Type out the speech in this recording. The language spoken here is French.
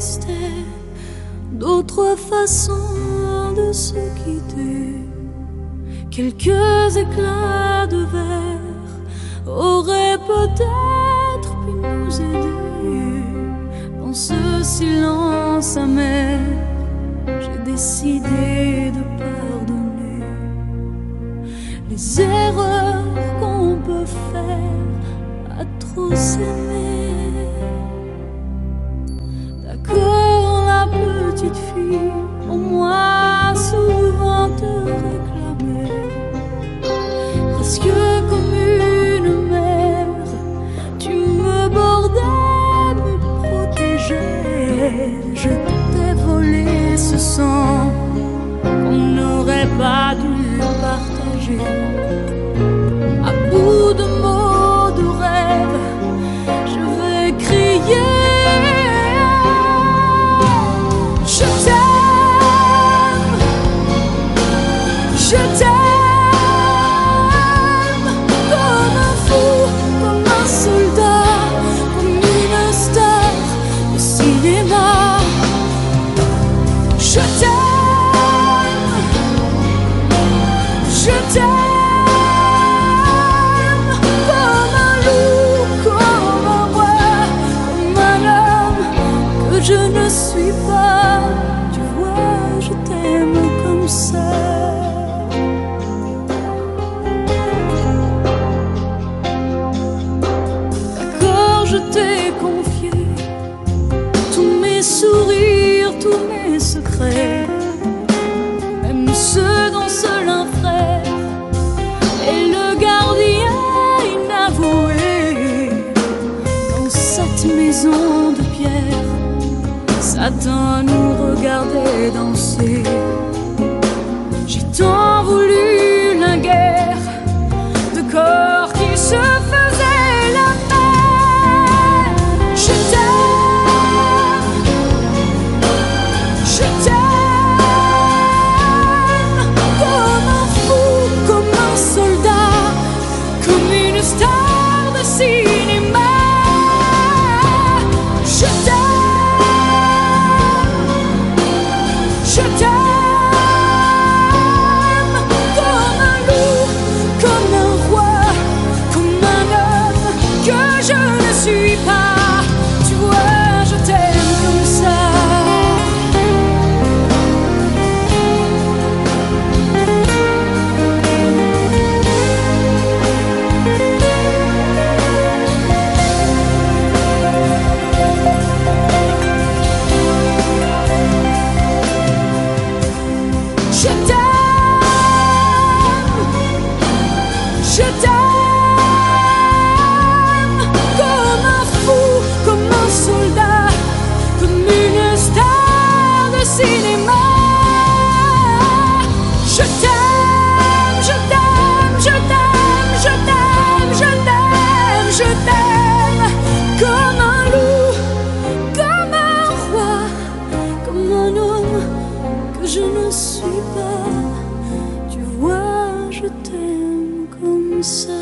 existait d'autres façons de se quitter. Quelques éclats de verre auraient peut-être pu nous aider. Dans ce silence amer, j'ai décidé de pardonner les erreurs qu'on peut faire à trop s'aimer. D'accord, la petite fille, au moins souvent te réclamait, presque comme une mère, tu me bordais, me protégeais. Je t'ai volé ce sang qu'on n'aurait pas dû partager. À bout de mots, de rêves, je vais crier. Je t'aime, je t'aime, comme un fou, comme un soldat, comme une star de cinéma. Je t'aime, je t'aime, comme un loup, comme un roi, comme un homme que je ne suis pas. Tu vois, je t'aime comme ça. D'accord, je t'ai confié tous mes sourires, tous mes secrets, même ceux dont seul un frère est le gardien inavoué. Dans cette maison de pierre, Satan nous regardait danser. J'ai tant voulu la guerre de corps qui se faisaient la paix. Je t'aime, je t'aime, comme un fou, comme un soldat, comme une star de cinéma. Je t'aime, je t'aime, comme un loup, comme un roi, comme un homme que je ne suis pas. Tu vois, je t'aime comme ça. Je t'aime, je t'aime, comme un fou, comme un soldat, comme une star de cinéma. Je t'aime, je t'aime, je t'aime, je t'aime, je t'aime, je t'aime, comme un loup, comme un roi, comme un homme que je ne suis pas. Tu vois, je t'aime comme ça.